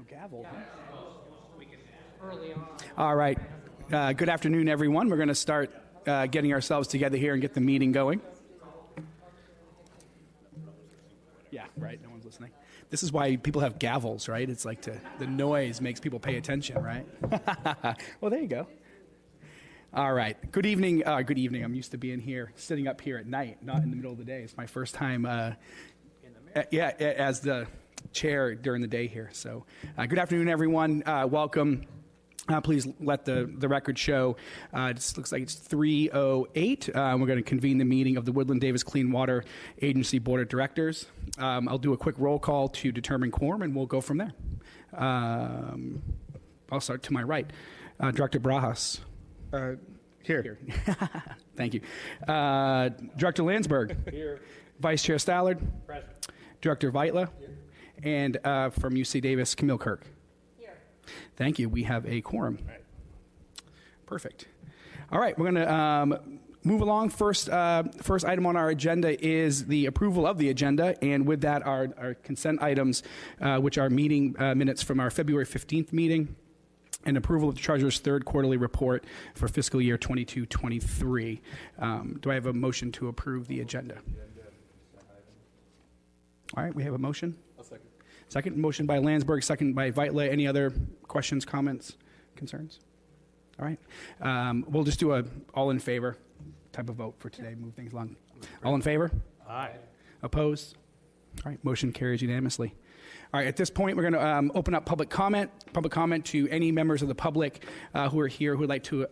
No gavel. All right. Good afternoon, everyone. We're going to start getting ourselves together here and get the meeting going. Yeah, right. No one's listening. This is why people have gavels, right? It's like the noise makes people pay attention, right? Well, there you go. All right. Good evening. Good evening. I'm used to being here, sitting up here at night, not in the middle of the day. It's my first time, as the chair during the day here. So, good afternoon, everyone. Welcome. Please let the record show. It looks like it's 3:08. We're going to convene the meeting of the Woodland-Davis Clean Water Agency Board of Directors. I'll do a quick roll call to determine quorum, and we'll go from there. I'll start to my right. Director Brajas. Here. Thank you. Director Landsberg. Here. Vice Chair Stallard. Present. Director Vitla. Here. And from UC Davis, Camille Kirk. Thank you. We have a quorum. Right. Perfect. All right. We're going to move along. First item on our agenda is the approval of the agenda. And with that, our consent items, which are meeting minutes from our February 15th meeting and approval of the Treasurer's third quarterly report for fiscal year 22-23. Do I have a motion to approve the agenda? All right. We have a motion. I'll second. Second motion by Landsberg, second by Vitla. Any other questions, comments, concerns? All right. We'll just do a all in favor type of vote for today. Move things along. All in favor? Aye. Opposed? All right. Motion carries unanimously. All right. At this point, we're going to open up public comment to any members of the public who are here who would like to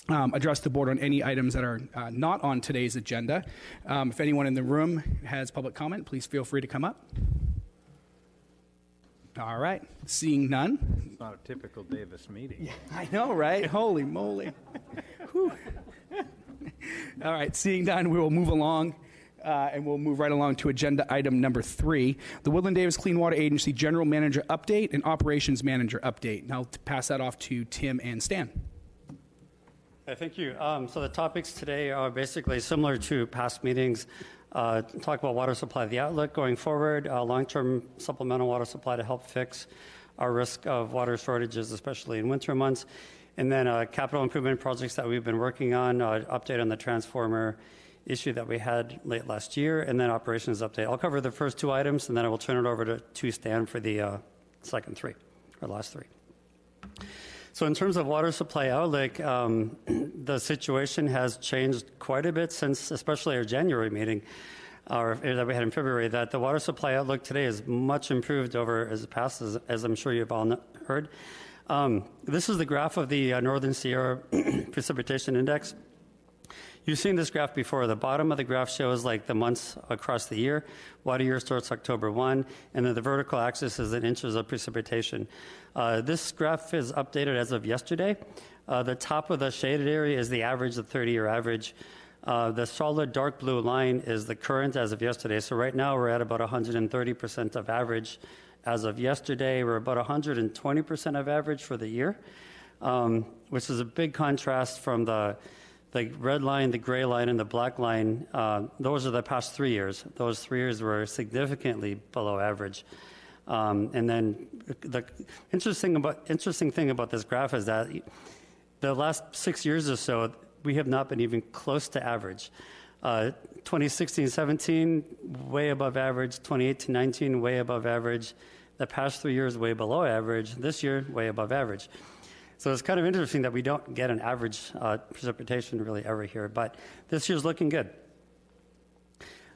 address the board on any items that are not on today's agenda. If anyone in the room has public comment, please feel free to come up. All right. Seeing none. It's not a typical Davis meeting. Yeah, I know, right? Holy moly. Whew. All right. Seeing none, we will move along, and we'll move right along to agenda item number 3, the Woodland-Davis Clean Water Agency General Manager Update and Operations Manager Update. And I'll pass that off to Tim and Stan. Thank you. So the topics today are basically similar to past meetings. Talk about water supply, the outlook going forward, long-term supplemental water supply to help fix our risk of water shortages, especially in winter months, and then capital improvement projects that we've been working on, update on the transformer issue that we had late last year, and then operations update. I'll cover the first 2 items, and then I will turn it over to Stan for the second 3, or last 3. So in terms of water supply outlook, the situation has changed quite a bit since especially our January meeting that we had in February, that the water supply outlook today is much improved over as past, as I'm sure you've all heard. This is the graph of the Northern Sierra Precipitation Index. You've seen this graph before. The bottom of the graph shows like the months across the year. Water year starts October 1, and then the vertical axis is in inches of precipitation. This graph is updated as of yesterday. The top of the shaded area is the average, the 30-year average. The solid dark blue line is the current as of yesterday. So right now we're at about 130% of average. As of yesterday, we're about 120% of average for the year, which is a big contrast from the red line, the gray line, and the black line. Those are the past 3 years. Those 3 years were significantly below average. And then the interesting thing about this graph is that the last 6 years or so, we have not been even close to average. 2016-17, way above average. 2018-19, way above average. The past 3 years, way below average. This year, way above average. So it's kind of interesting that we don't get an average precipitation really ever here, but this year's looking good.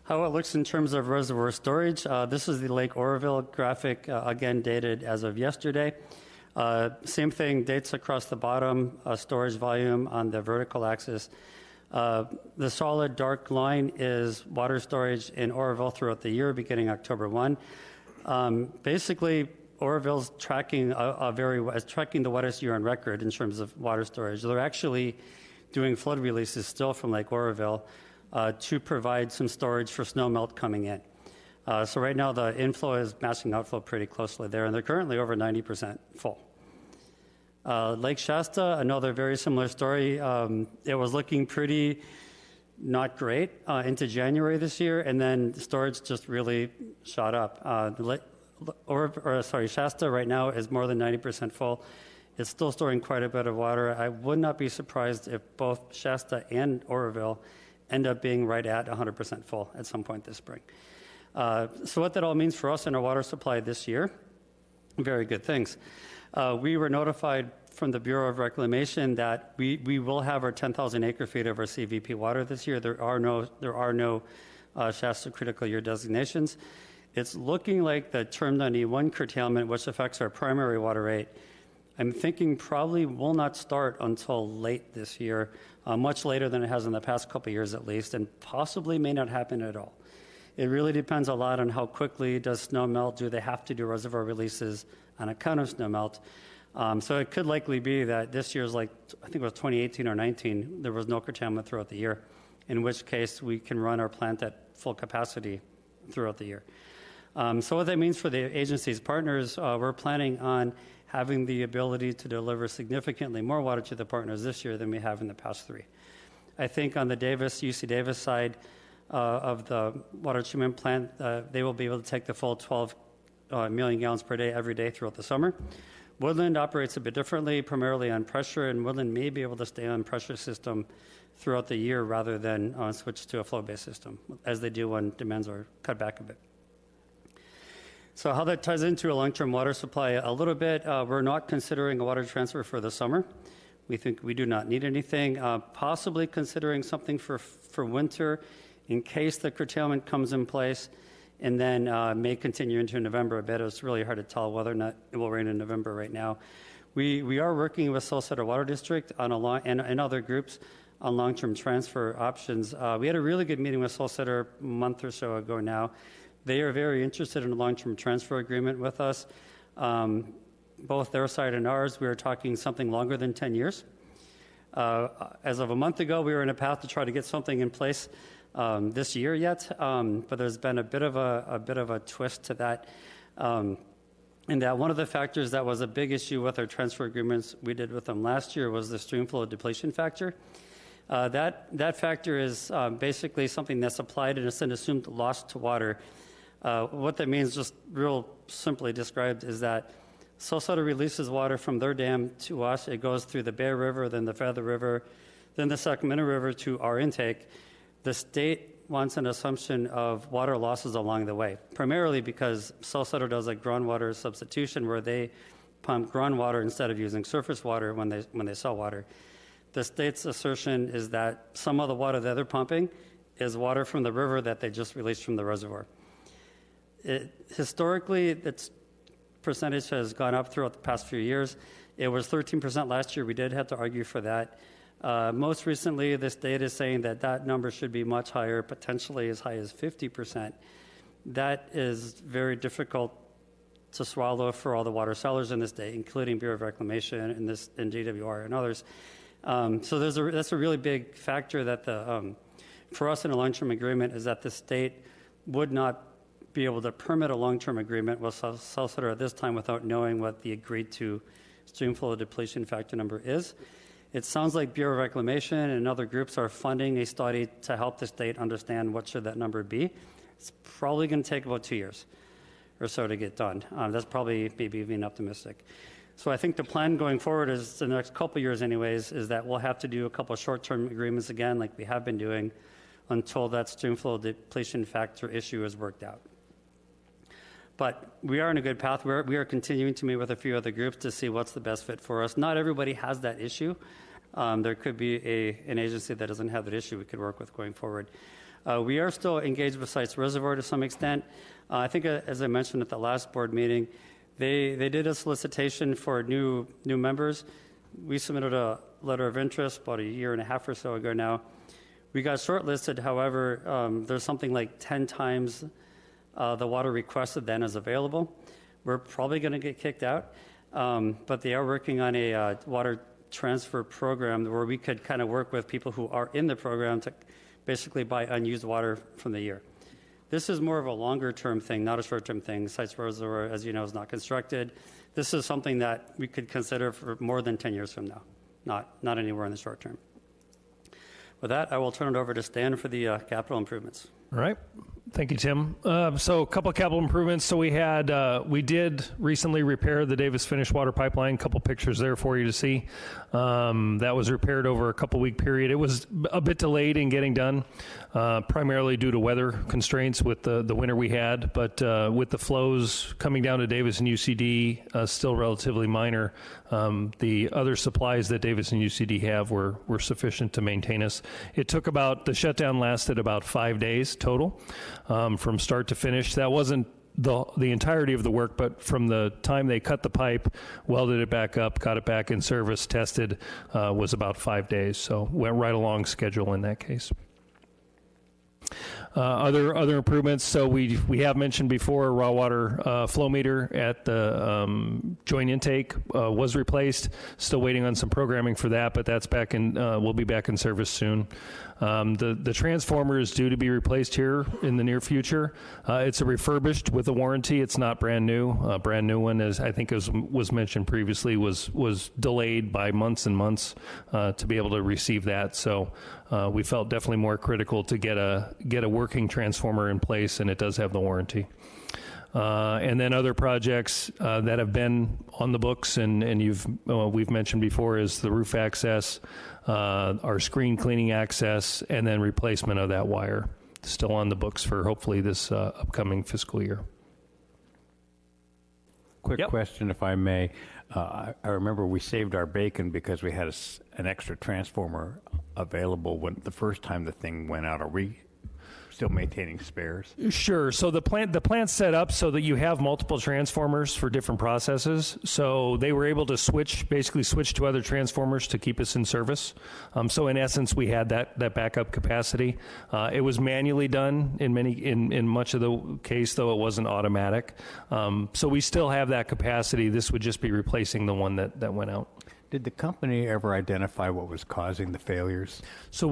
How it looks in terms of reservoir storage, this is the Lake Oroville graphic, again dated as of yesterday. Same thing, dates across the bottom, storage volume on the vertical axis. The solid dark line is water storage in Oroville throughout the year, beginning October 1. Basically, Oroville's tracking tracking the wettest year on record in terms of water storage. They're actually doing flood releases still from Lake Oroville to provide some storage for snow melt coming in. So right now the inflow is matching outflow pretty closely there, and they're currently over 90% full. Lake Shasta, another very similar story. It was looking pretty not great into January this year, and then storage just really shot up. Shasta right now is more than 90% full. It's still storing quite a bit of water. I would not be surprised if both Shasta and Oroville end up being right at 100% full at some point this spring. So what that all means for us in our water supply this year, very good things. We were notified from the Bureau of Reclamation that we will have our 10,000 acre feet of our CVP water this year. There are no Shasta critical year designations. It's looking like the Term 91 curtailment, which affects our primary water rate, I'm thinking probably will not start until late this year, much later than it has in the past couple of years at least, and possibly may not happen at all. It really depends a lot on how quickly does snow melt. Do they have to do reservoir releases on account of snow melt? So it could likely be that this year's like, I think it was 2018 or 19, there was no curtailment throughout the year, in which case we can run our plant at full capacity throughout the year. So what that means for the agency's partners, we're planning on having the ability to deliver significantly more water to the partners this year than we have in the past 3. I think on the UC Davis side of the water treatment plant, they will be able to take the full 12 million gallons per day every day throughout the summer. Woodland operates a bit differently, primarily on pressure, and Woodland may be able to stay on pressure system throughout the year rather than switch to a flow-based system, as they do when demands are cut back a bit. So how that ties into a long-term water supply a little bit, we're not considering a water transfer for the summer. We think we do not need anything, possibly considering something for winter in case the curtailment comes in place, and then may continue into November a bit. It's really hard to tell whether or not it will rain in November right now. We are working with Salcedo Water District on and other groups on long-term transfer options. We had a really good meeting with Salcedo a month or so ago now. They are very interested in a long-term transfer agreement with us. Both their side and ours, we are talking something longer than 10 years. As of a month ago, we were in a path to try to get something in place this year yet, but there's been a bit of a twist to that. In that one of the factors that was a big issue with our transfer agreements we did with them last year was the stream flow depletion factor. That factor is basically something that's applied and it's an assumed loss to water. What that means, just real simply described, is that Salcedo releases water from their dam to us. It goes through the Bear River, then the Feather River, then the Sacramento River to our intake. The state wants an assumption of water losses along the way, primarily because Salcedo does a groundwater substitution where they pump groundwater instead of using surface water when they sell water. The state's assertion is that some of the water that they're pumping is water from the river that they just released from the reservoir. Historically, its percentage has gone up throughout the past few years. It was 13% last year. We did have to argue for that. Most recently, the state is saying that number should be much higher, potentially as high as 50%. That is very difficult to swallow for all the water sellers in the state, including Bureau of Reclamation and GWR and others. So that's a really big factor that for us in a long-term agreement is that the state would not be able to permit a long-term agreement with Salcedo at this time without knowing what the agreed to stream flow depletion factor number is. It sounds like Bureau of Reclamation and other groups are funding a study to help the state understand what should that number be. It's probably going to take about 2 years or so to get done. That's probably maybe being optimistic. So I think the plan going forward is the next couple of years anyways, is that we'll have to do a couple of short-term agreements again like we have been doing until that stream flow depletion factor issue is worked out. But we are in a good path. We are continuing to meet with a few other groups to see what's the best fit for us. Not everybody has that issue. There could be an agency that doesn't have that issue we could work with going forward. We are still engaged with Sites Reservoir to some extent. I think, as I mentioned at the last board meeting, they did a solicitation for new members. We submitted a letter of interest about a year and a half or so ago now. We got shortlisted. However, there's something like 10 times the water requested then is available. We're probably going to get kicked out, but they are working on a water transfer program where we could kind of work with people who are in the program to basically buy unused water from the year. This is more of a longer-term thing, not a short-term thing. Sites Reservoir, as you know, is not constructed. This is something that we could consider for more than 10 years from now, not anywhere in the short term. With that, I will turn it over to Stan for the capital improvements. All right. Thank you, Tim. So a couple of capital improvements. So we did recently repair the Davis finished water pipeline. A couple pictures there for you to see. That was repaired over a couple week period. It was a bit delayed in getting done, primarily due to weather constraints with the winter we had. But with the flows coming down to Davis and UCD, still relatively minor, the other supplies that Davis and UCD have were sufficient to maintain us. The shutdown lasted about 5 days total. From start to finish. That wasn't the entirety of the work, but from the time they cut the pipe, welded it back up, got it back in service, tested, was about 5 days. So went right along schedule in that case. Other improvements. So we have mentioned before, raw water flow meter at the joint intake was replaced. Still waiting on some programming for that, but that's back in. Will be back in service soon. The transformer is due to be replaced here in the near future. It's a refurbished with a warranty. It's not brand new. A brand new one, as I think was mentioned previously, was delayed by months and months to be able to receive that. So we felt definitely more critical to get a working transformer in place, and it does have the warranty. And then other projects that have been on the books and we've mentioned before is the roof access, our screen cleaning access, and then replacement of that wire. Still on the books for hopefully this upcoming fiscal year. Quick question, if I may. I remember we saved our bacon because we had an extra transformer available when the first time the thing went out. Are we still maintaining spares? Sure. So the plant's set up so that you have multiple transformers for different processes. So they were able to switch to other transformers to keep us in service. So in essence, we had that backup capacity. It was manually done in much of the case, though it wasn't automatic. So we still have that capacity. This would just be replacing the one that went out. Did the company ever identify what was causing the failures? So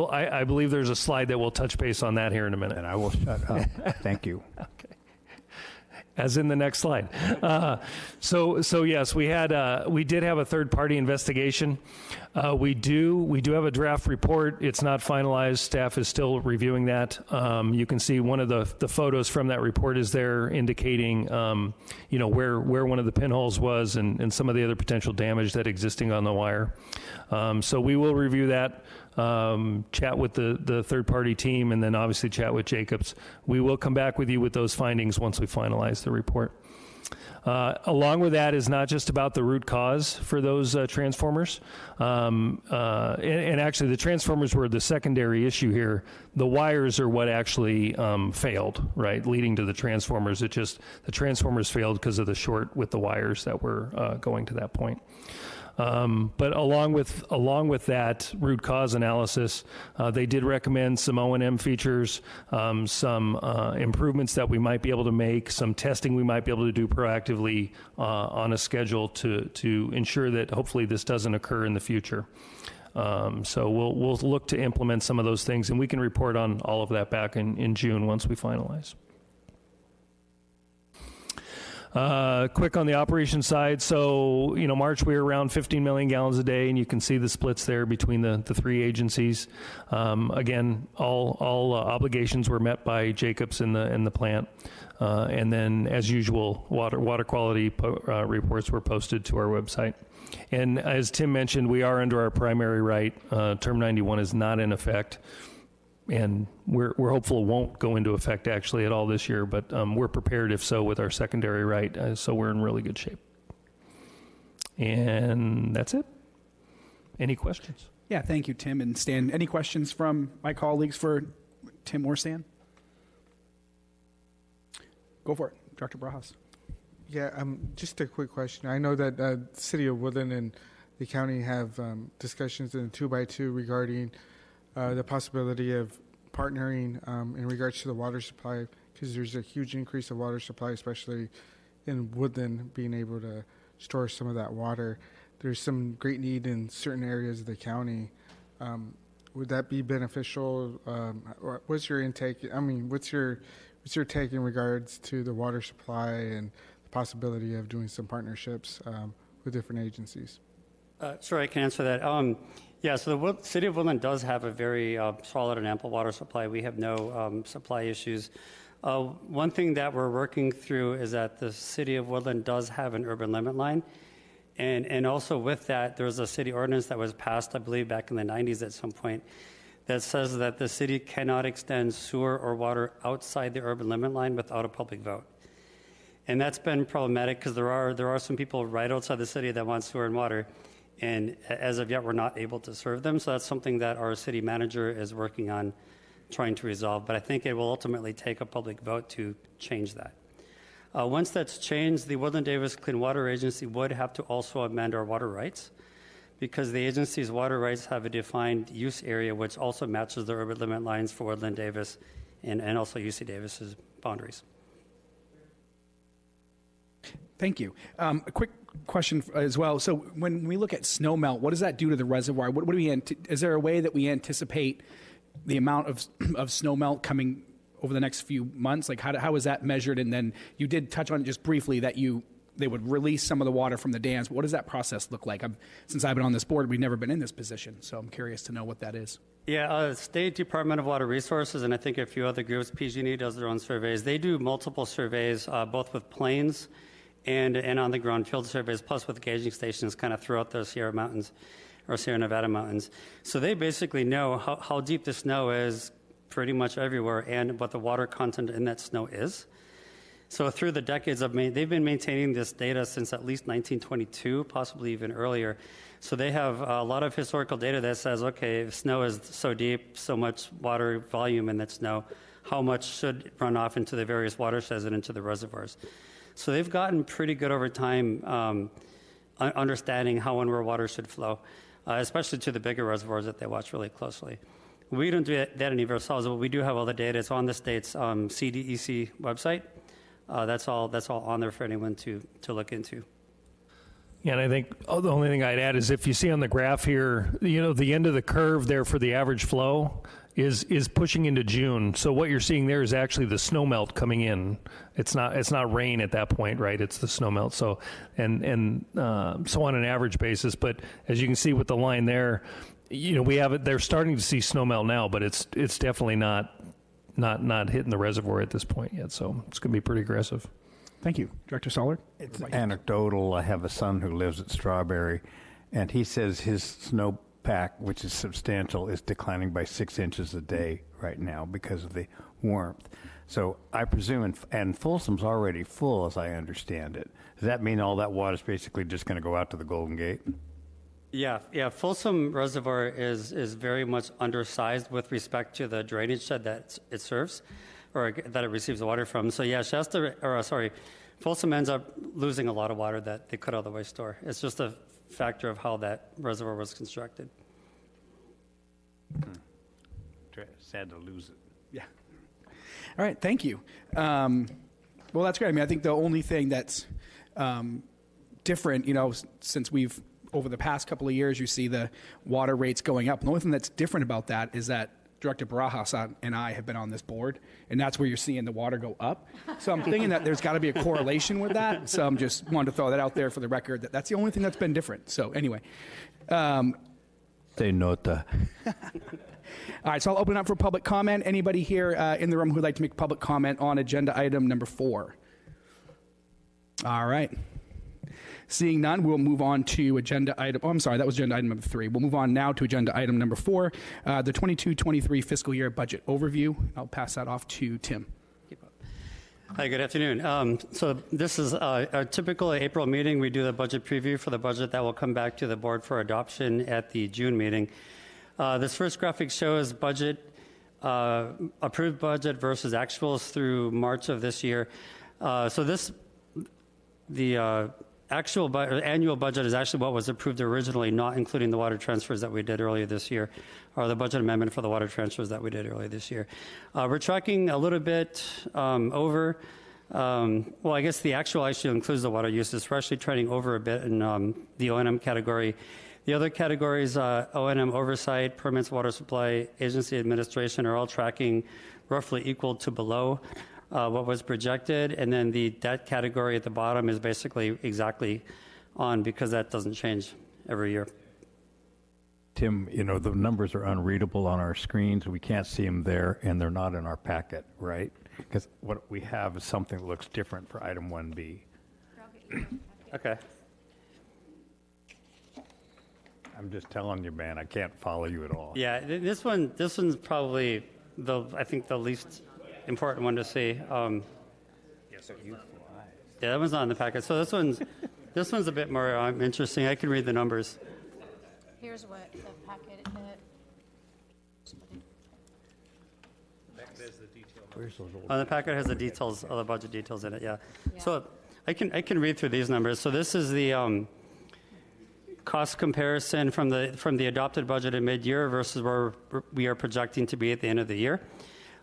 I believe there's a slide that will touch base on that here in a minute. And I will shut up. Thank you. Okay. As in the next slide. So yes, we did have a third-party investigation. We do have a draft report. It's not finalized. Staff is still reviewing that. You can see one of the photos from that report is there indicating, where one of the pinholes was and some of the other potential damage that existing on the wire. So we will review that. Chat with the third-party team, and then obviously chat with Jacobs. We will come back with you with those findings once we finalize the report. Along with that is not just about the root cause for those transformers. And actually, the transformers were the secondary issue here. The wires are what actually failed, right, leading to the transformers. The transformers failed because of the short with the wires that were going to that point. But along with that root cause analysis, they did recommend some O&M features, some improvements that we might be able to make, some testing we might be able to do proactively on a schedule to ensure that hopefully this doesn't occur in the future. So we'll look to implement some of those things, and we can report on all of that back in June once we finalize. Quick on the operations side. So, March we were around 15 million gallons a day, and you can see the splits there between the three agencies. Again, all obligations were met by Jacobs in the plant. And then, as usual, water quality reports were posted to our website. And as Tim mentioned, we are under our primary right. Term 91 is not in effect. And we're hopeful it won't go into effect actually at all this year, but we're prepared if so with our secondary right, so we're in really good shape. And that's it. Any questions? Yeah, thank you, Tim and Stan. Any questions from my colleagues for Tim or Stan? Go for it, Dr. Brajas. Yeah, just a quick question. I know that the City of Woodland and the county have discussions in a 2x2 regarding the possibility of partnering in regards to the water supply, because there's a huge increase of water supply, especially in Woodland, being able to store some of that water. There's some great need in certain areas of the county. Would that be beneficial? What's your intake? What's your take in regards to the water supply and the possibility of doing some partnerships with different agencies? Sure, I can answer that. Yeah, so the City of Woodland does have a very solid and ample water supply. We have no supply issues. One thing that we're working through is that the City of Woodland does have an urban limit line. And also with that, there's a city ordinance that was passed, I believe, back in the 90s at some point, that says that the city cannot extend sewer or water outside the urban limit line without a public vote. And that's been problematic because there are some people right outside the city that want sewer and water, and as of yet, we're not able to serve them. So that's something that our city manager is working on trying to resolve. But I think it will ultimately take a public vote to change that. Once that's changed, the Woodland-Davis Clean Water Agency would have to also amend our water rights, because the agency's water rights have a defined use area which also matches the urban limit lines for Woodland-Davis and also UC Davis's boundaries. Thank you. A quick question as well. So when we look at snow melt, what does that do to the reservoir? What do we is there a way that we anticipate the amount of snow melt coming over the next few months? Like how is that measured? And then you did touch on it just briefly that they would release some of the water from the dams. But what does that process look like? Since I've been on this board, we've never been in this position, so I'm curious to know what that is. Yeah, State Department of Water Resources and I think a few other groups, PG&E does their own surveys. They do multiple surveys, both with planes and on the ground field surveys, plus with gauging stations kind of throughout the Sierra Mountains or Sierra Nevada Mountains. So they basically know how deep the snow is pretty much everywhere and what the water content in that snow is. So through the decades they've been maintaining this data since at least 1922, possibly even earlier. So they have a lot of historical data that says, okay, if snow is so deep, so much water volume in that snow, how much should run off into the various watersheds and into the reservoirs. So they've gotten pretty good over time understanding how and where water should flow, especially to the bigger reservoirs that they watch really closely. We don't do that any of ourselves, but we do have all the data. It's on the state's CDEC website. That's all on there for anyone to look into. Yeah, and I think the only thing I'd add is if you see on the graph here, the end of the curve there for the average flow is pushing into June. So what you're seeing there is actually the snow melt coming in. It's not rain at that point, right? It's the snow melt. So so on an average basis, but as you can see with the line there, we have it. They're starting to see snow melt now, but it's definitely not hitting the reservoir at this point yet. So it's going to be pretty aggressive. Thank you. Director Sollard? It's anecdotal. I have a son who lives at Strawberry, and he says his snowpack, which is substantial, is declining by 6 inches a day right now because of the warmth. So I presume, and Folsom's already full, as I understand it. Does that mean all that water is basically just going to go out to the Golden Gate? Yeah. Folsom Reservoir is very much undersized with respect to the drainage shed that it serves, or that it receives the water from. So yeah, Folsom ends up losing a lot of water that they could otherwise store. It's just a factor of how that reservoir was constructed. Sad to lose it. Yeah. All right. Thank you. Well, that's great. I mean, I think the only thing that's different, since we've over the past couple of years, you see the water rates going up. The only thing that's different about that is that Director Barajas and I have been on this board, and that's where you're seeing the water go up. So I'm thinking that there's got to be a correlation with that. So I'm just wanted to throw that out there for the record. That's the only thing that's been different. So anyway. They nota. All right, so I'll open up for public comment. Anybody here in the room who would like to make public comment on agenda item number 4? All right. Seeing none, we'll move on to agenda item. Oh, I'm sorry, that was agenda item number 3. We'll move on now to agenda item number 4, the 22-23 fiscal year budget overview. I'll pass that off to Tim. Hi, good afternoon. So this is our typical April meeting. We do the budget preview for the budget that will come back to the board for adoption at the June meeting. This first graphic shows budget, approved budget versus actuals through March of this year. The annual budget is actually what was approved originally, not including the water transfers that we did earlier this year, or the budget amendment for the water transfers that we did earlier this year. We're tracking a little bit over. I guess the actual actually includes the water uses. We're actually trending over a bit in the O&M category. The other categories, O&M oversight, permits, water supply, agency administration, are all tracking roughly equal to below what was projected, and then the debt category at the bottom is basically exactly on because that doesn't change every year. Tim, you know, the numbers are unreadable on our screens. We can't see them there, and they're not in our packet, right? Because what we have is something that looks different for item 1B. Okay. I'm just telling you, man, I can't follow you at all. Yeah, this one's probably I think the least important one to see. Yeah, that one's not in the packet. So this one's a bit more interesting. I can read the numbers. Here's what the packet. The packet has the details, all the budget details in it. Yeah. So I can read through these numbers. So this is the cost comparison from the adopted budget at mid-year versus where we are projecting to be at the end of the year.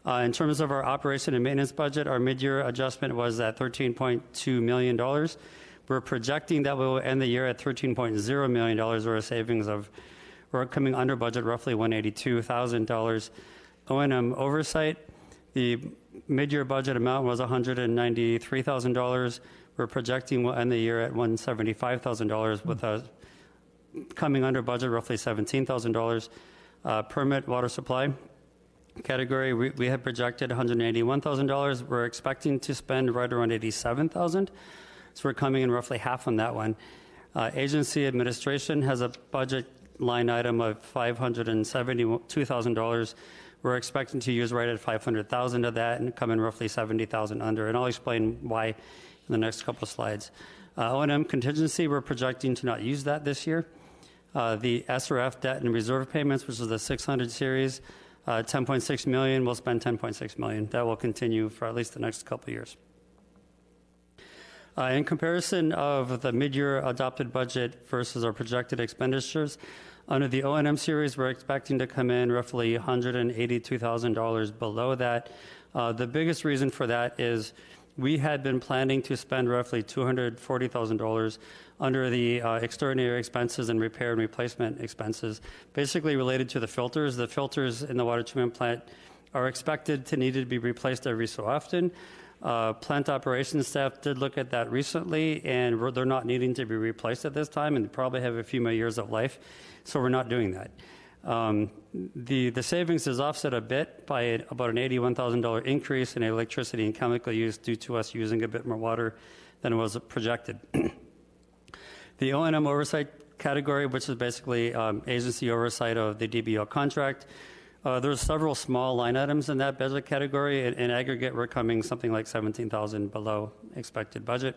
In terms of our operation and maintenance budget, our mid-year adjustment was at $13.2 million. We're projecting that we will end the year at $13.0 million, or a savings of, we're coming under budget roughly $182,000. O&M oversight, the mid-year budget amount was $193,000. We're projecting we'll end the year at $175,000 with a coming under budget roughly $17,000. Permit water supply category, we had projected $181,000. We're expecting to spend right around $87,000. So we're coming in roughly half on that one. Agency administration has a budget line item of $572,000. We're expecting to use right at $500,000 of that and come in roughly $70,000 under. And I'll explain why in the next couple of slides. O&M contingency, we're projecting to not use that this year. The SRF debt and reserve payments, which is the 600 series, $10.6 million. We'll spend $10.6 million. That will continue for at least the next couple of years. In comparison of the mid-year adopted budget versus our projected expenditures, under the O&M series, we're expecting to come in roughly $182,000 below that. The biggest reason for that is we had been planning to spend roughly $240,000 under the extraordinary expenses and repair and replacement expenses, basically related to the filters. The filters in the water treatment plant are expected to need to be replaced every so often. Plant operations staff did look at that recently, and they're not needing to be replaced at this time, and probably have a few more years of life, so we're not doing that. The savings is offset a bit by about an $81,000 increase in electricity and chemical use due to us using a bit more water than was projected. The O&M oversight category, which is basically agency oversight of the DBO contract, there's several small line items in that budget category. In aggregate, we're coming something like $17,000 below expected budget.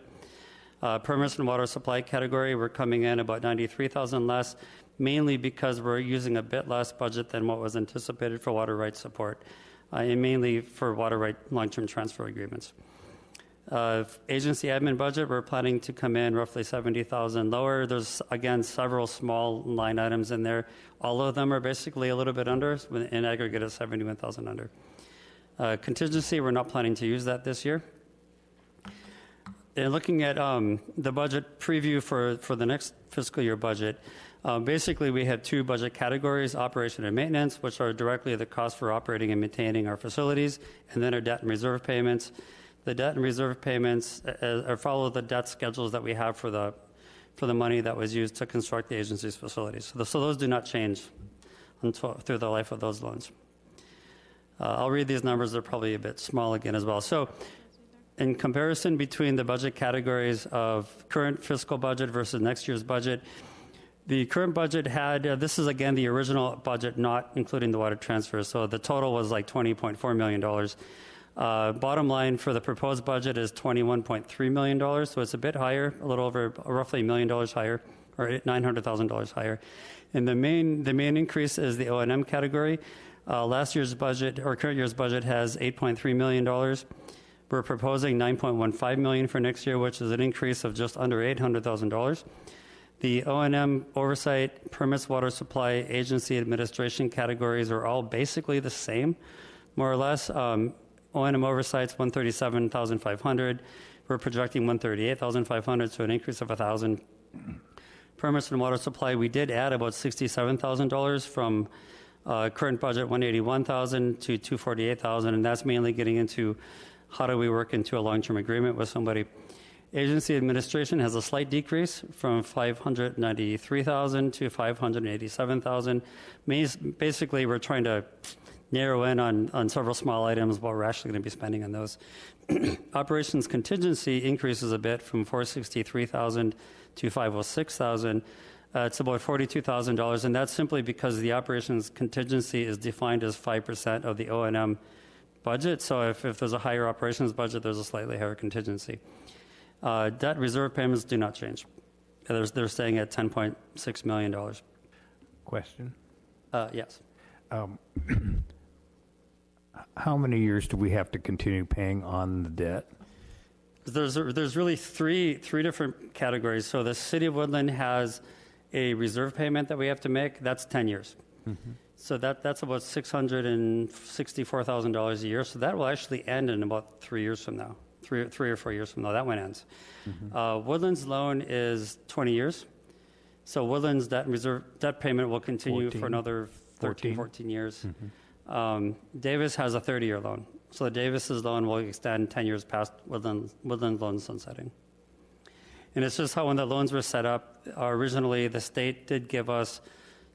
Permits and water supply category, we're coming in about $93,000 less, mainly because we're using a bit less budget than what was anticipated for water rights support, and mainly for water right long-term transfer agreements. Agency admin budget, we're planning to come in roughly $70,000 lower. There's, again, several small line items in there. All of them are basically a little bit under, in aggregate of $71,000 under. Contingency, we're not planning to use that this year. And looking at the budget preview for the next fiscal year budget, basically we have two budget categories: operation and maintenance, which are directly the cost for operating and maintaining our facilities, and then our debt and reserve payments. The debt and reserve payments follow the debt schedules that we have for the money that was used to construct the agency's facilities. So those do not change through the life of those loans. I'll read these numbers. They're probably a bit small again as well. So in comparison between the budget categories of current fiscal budget versus next year's budget, the current budget had, this is again the original budget, not including the water transfer. So the total was like $20.4 million. Bottom line for the proposed budget is $21.3 million, so it's a bit higher, a little over roughly $1 million higher, or $900,000 higher. And the main increase is the O&M category. Last year's budget, or current year's budget, has $8.3 million. We're proposing $9.15 million for next year, which is an increase of just under $800,000. The O&M oversight, permits, water supply, agency administration categories are all basically the same, more or less. O&M oversight's $137,500. We're projecting $138,500, so an increase of $1,000. Permits and water supply, we did add about $67,000 from current budget $181,000 to $248,000, and that's mainly getting into how do we work into a long-term agreement with somebody. Agency administration has a slight decrease from 593,000 to 587,000. Basically, we're trying to narrow in on several small items, what we're actually going to be spending on those. Operations contingency increases a bit from 463,000 to 506,000. It's about $42,000, and that's simply because the operations contingency is defined as 5% of the O&M budget. So if there's a higher operations budget, there's a slightly higher contingency. Debt reserve payments do not change. They're staying at $10.6 million. Question? Yes. How many years do we have to continue paying on the debt? There's really three different categories. So the City of Woodland has a reserve payment that we have to make. That's 10 years. Mm-hmm. So that's about $664,000 a year. So that will actually end in about 3 years from now, three or 4 years from now. That one ends. Mm-hmm. Woodland's loan is 20 years. So Woodland's debt payment will continue for another 14 years. Mm-hmm. Davis has a 30-year loan. So Davis's loan will extend 10 years past Woodland loan sunsetting. And it's just how when the loans were set up, originally the state did give us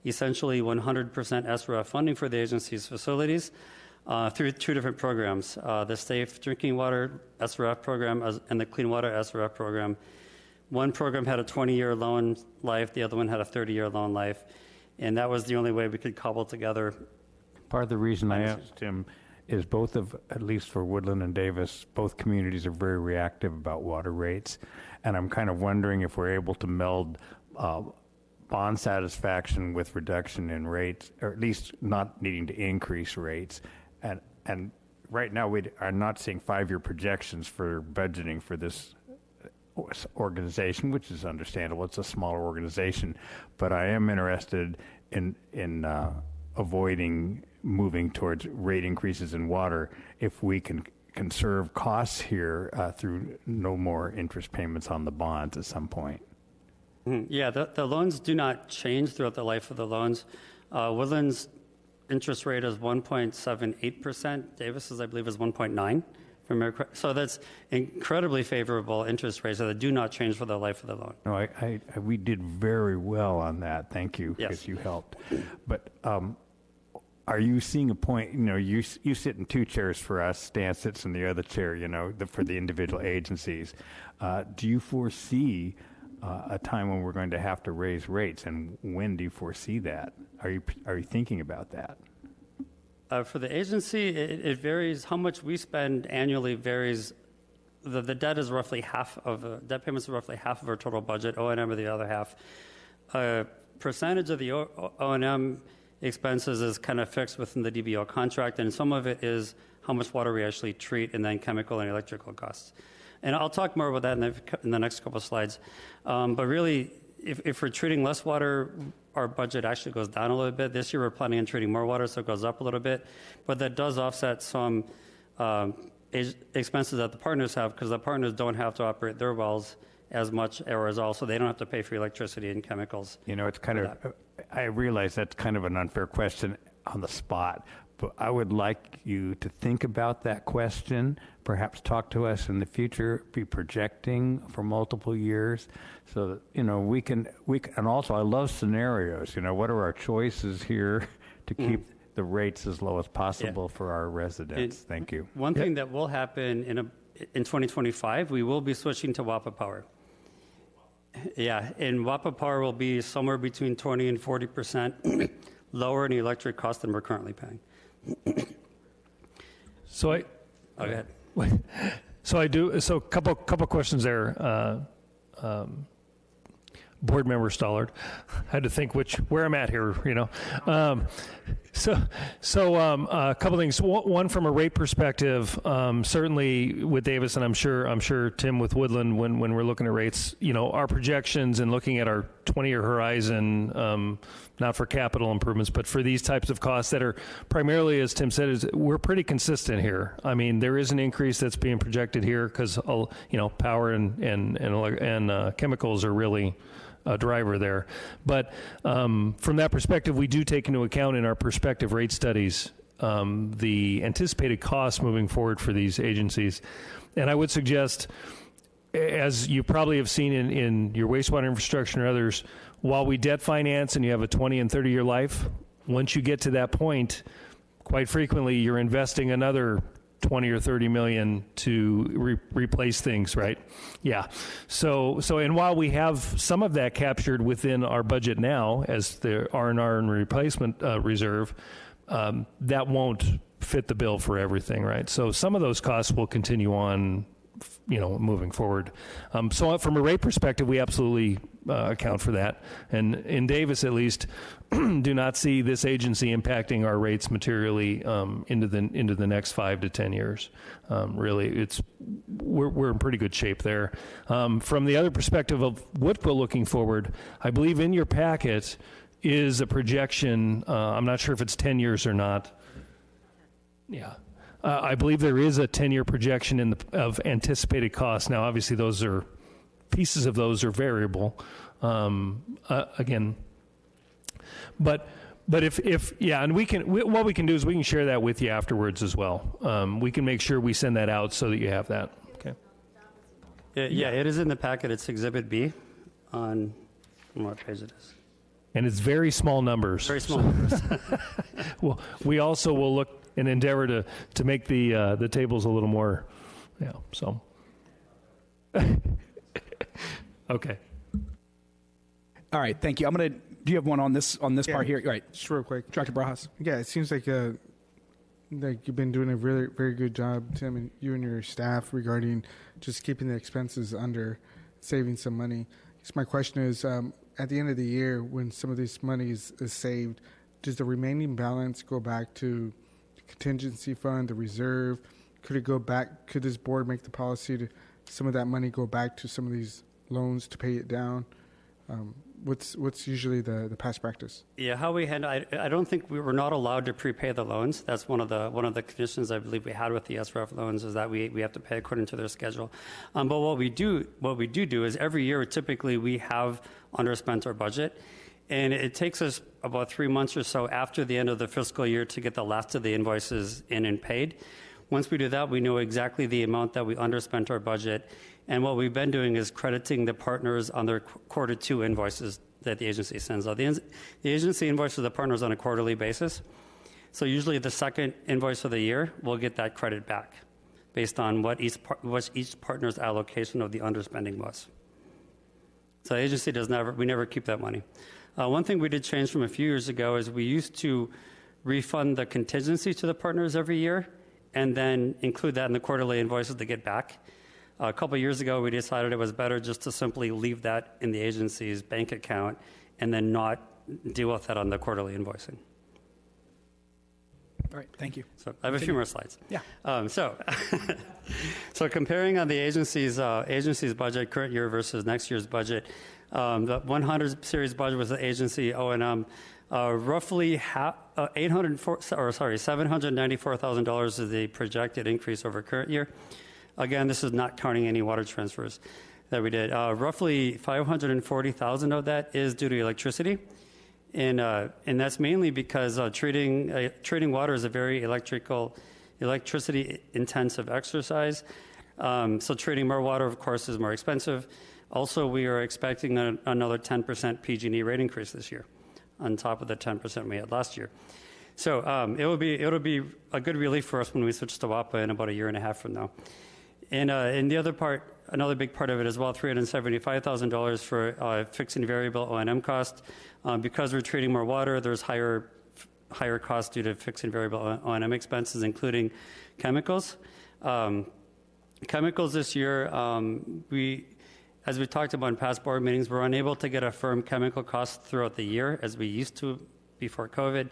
essentially 100% SRF funding for the agency's facilities through two different programs, the Safe Drinking Water SRF program and the Clean Water SRF program. One program had a 20-year loan life, the other one had a 30-year loan life, and that was the only way we could cobble together. Part of the reason I asked him is at least for Woodland and Davis, both communities are very reactive about water rates. And I'm kind of wondering if we're able to meld bond satisfaction with reduction in rates, or at least not needing to increase rates. And right now we are not seeing 5-year projections for budgeting for this organization, which is understandable. It's a smaller organization. But I am interested in avoiding moving towards rate increases in water if we can conserve costs here through no more interest payments on the bonds at some point. Yeah, the loans do not change throughout the life of the loans. Woodland's interest rate is 1.78%. Davis's, I believe, is 1.9%. So that's incredibly favorable interest rates that do not change for the life of the loan. No, we did very well on that. Thank you, because Yes. you helped. But are you seeing a point, you sit in two chairs for us, Stan sits in the other chair, for the individual agencies. Do you foresee a time when we're going to have to raise rates, and when do you foresee that? Are you thinking about that? For the agency, it varies. How much we spend annually varies. The debt is roughly debt payments are roughly half of our total budget. O&M are the other half. Percentage of the O&M expenses is kind of fixed within the DBO contract, and some of it is how much water we actually treat, and then chemical and electrical costs. And I'll talk more about that in the next couple of slides. But really, if we're treating less water, our budget actually goes down a little bit. This year we're planning on treating more water, so it goes up a little bit. But that does offset some expenses that the partners have, because the partners don't have to operate their wells as much or as all, so they don't have to pay for electricity and chemicals. It's kind of, I realize that's kind of an unfair question on the spot, but I would like you to think about that question, perhaps talk to us in the future, be projecting for multiple years, so that, we can, and also I love scenarios, what are our choices here to keep the rates as low as possible for our residents? Thank you. One thing that will happen in 2025, we will be switching to WAPA power. Yeah, and WAPA power will be somewhere between 20 and 40% lower in electric cost than we're currently paying. So Go ahead. So a couple questions there. Board member Stollard, I had to think where I'm at here, So a couple things. One, from a rate perspective, certainly with Davis, and I'm sure Tim with Woodland, when we're looking at rates, our projections and looking at our 20-year horizon, not for capital improvements, but for these types of costs that are primarily, as Tim said, we're pretty consistent here. I mean, there is an increase that's being projected here because power and chemicals are really a driver there. But from that perspective, we do take into account in our prospective rate studies the anticipated costs moving forward for these agencies. And I would suggest as you probably have seen in your wastewater infrastructure and others, while we debt finance and you have a 20 and 30-year life, once you get to that point, quite frequently you're investing another 20 or 30 million to replace things, right? Yeah. So, and while we have some of that captured within our budget now as the R&R and replacement reserve, that won't fit the bill for everything, right? So some of those costs will continue on, moving forward. So from a rate perspective, we absolutely account for that. And in Davis, at least, do not see this agency impacting our rates materially into the next 5 to 10 years. Really, we're in pretty good shape there. From the other perspective of Woodville looking forward, I believe in your packet is a projection. I'm not sure if it's 10 years or not. Yeah. I believe there is a 10-year projection of anticipated costs. Now, obviously, pieces of those are variable. Again, but if and what we can do is we can share that with you afterwards as well. We can make sure we send that out so that you have that. Okay. Yeah, it is in the packet. It's Exhibit B on what page it is. And it's very small numbers. Very small numbers. Well, we also will look and endeavor to make the tables a little more, so. Okay. All right, thank you. Do you have one on this part here? All right, Just real quick. Director Barajas. Yeah, it seems like you've been doing a really very good job, Tim, and you and your staff regarding just keeping the expenses under, saving some money. So my question is, at the end of the year, when some of this money is saved, does the remaining balance go back to the contingency fund, the reserve? Could it go back? Could this board make the policy to some of that money go back to some of these loans to pay it down? What's usually the past practice? Yeah, how we handle. I don't think we were not allowed to prepay the loans. That's one of the conditions I believe we had with the SRF loans is that we have to pay according to their schedule. But what we do is every year typically we have underspent our budget, and it takes us about 3 months or so after the end of the fiscal year to get the last of the invoices in and paid. Once we do that, we know exactly the amount that we underspent our budget. And what we've been doing is crediting the partners on their quarter 2 invoices that the agency sends out. The agency invoices the partners on a quarterly basis. So usually the second invoice of the year, we'll get that credit back based on what each partner's allocation of the underspending was. So the agency we never keep that money. One thing we did change from a few years ago is we used to refund the contingency to the partners every year and then include that in the quarterly invoices to get back. A couple of years ago, we decided it was better just to simply leave that in the agency's bank account and then not deal with that on the quarterly invoicing. All right, thank you. So I have a few more slides. Yeah. So comparing on the agency's budget current year versus next year's budget, the 100 series budget was the agency O&M. Roughly $794,000 is the projected increase over current year. Again, this is not counting any water transfers that we did. Roughly $540,000 of that is due to electricity, and that's mainly because treating water is a very electricity-intensive exercise. So treating more water, of course, is more expensive. Also, we are expecting another 10% PG&E rate increase this year, on top of the 10% we had last year. So it'll be a good relief for us when we switch to WAPA in about a year and a half from now. And the other part, another big part of it as well, $375,000 for fixed and variable O&M cost. Because we're treating more water, there's higher costs due to fixed and variable O&M expenses, including chemicals. Chemicals this year, as we talked about in past board meetings, we're unable to get a firm chemical cost throughout the year as we used to before COVID.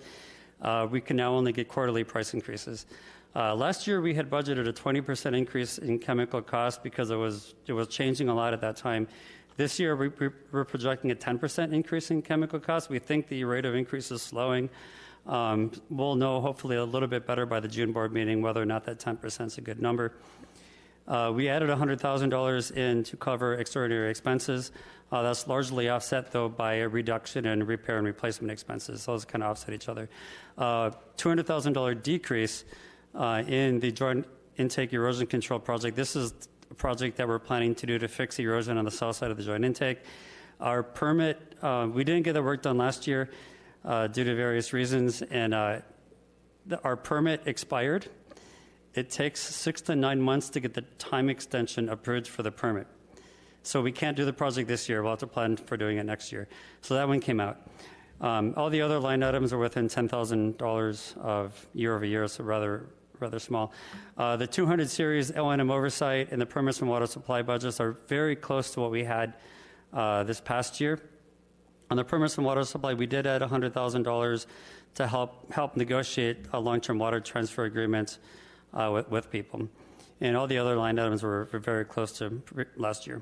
We can now only get quarterly price increases. Last year, we had budgeted a 20% increase in chemical costs because it was changing a lot at that time. This year, we're projecting a 10% increase in chemical costs. We think the rate of increase is slowing. We'll know hopefully a little bit better by the June board meeting whether or not that 10% is a good number. We added $100,000 in to cover extraordinary expenses. That's largely offset, though, by a reduction in repair and replacement expenses. Those kind of offset each other. $200,000 decrease in the joint intake erosion control project. This is project that we're planning to do to fix erosion on the south side of the joint intake. Our permit, we didn't get the work done last year due to various reasons, and our permit expired. It takes 6 to 9 months to get the time extension approved for the permit. So we can't do the project this year. We'll have to plan for doing it next year. So that one came out. All the other line items are within $10,000 of year over year, so rather small. The 200 series O&M oversight and the permits and water supply budgets are very close to what we had this past year. On the permits and water supply, we did add $100,000 to help negotiate a long-term water transfer agreement with people. And all the other line items were very close to last year.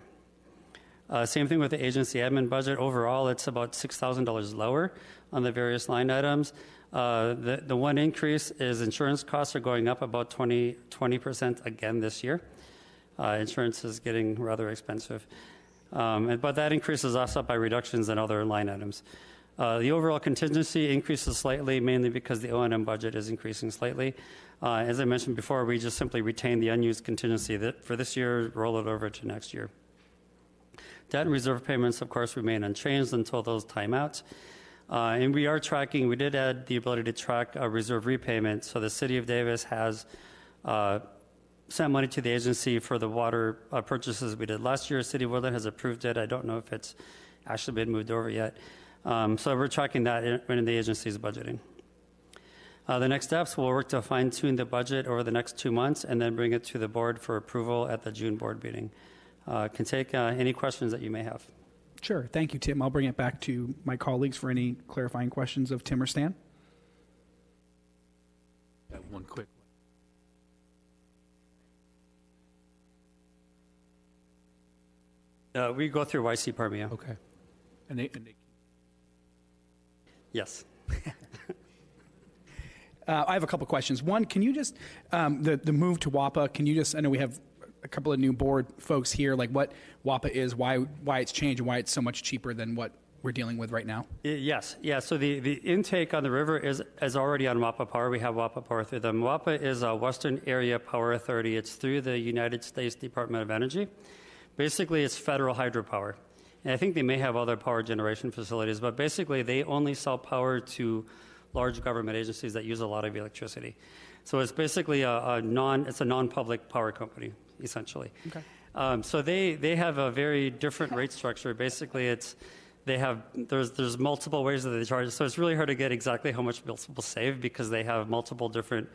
Same thing with the agency admin budget. Overall, it's about $6,000 lower on the various line items. The one increase is insurance costs are going up about 20% again this year. Insurance is getting rather expensive. But that increase is offset by reductions in other line items. The overall contingency increases slightly, mainly because the O&M budget is increasing slightly. As I mentioned before, we just simply retain the unused contingency that for this year, roll it over to next year. Debt and reserve payments, of course, remain unchanged until those timeouts. And we are tracking, we did add the ability to track a reserve repayment. So the City of Davis has sent money to the agency for the water purchases we did last year. City of Woodland has approved it. I don't know if it's actually been moved over yet. So we're tracking that when the agency's budgeting. The next steps, we'll work to fine-tune the budget over the next 2 months and then bring it to the board for approval at the June board meeting. Can take any questions that you may have. Sure. Thank you, Tim. I'll bring it back to my colleagues for any clarifying questions of Tim or Stan. One quick We go through YC Parmia. Okay. And they Yes. I have a couple questions. One, can you just, the move to WAPA, can you just, I know we have a couple of new board folks here, like what WAPA is, why it's changed, and why it's so much cheaper than what we're dealing with right now? Yes. Yeah. So the intake on the river is already on WAPA Power. We have WAPA Power through them. WAPA is a Western Area Power Authority. It's through the United States Department of Energy. Basically, it's federal hydropower. And I think they may have other power generation facilities, but basically they only sell power to large government agencies that use a lot of electricity. So it's basically a non-public power company, essentially. Okay. So they have a very different rate structure. Basically, there's multiple ways that they charge. So it's really hard to get exactly how much bills will save because they have multiple different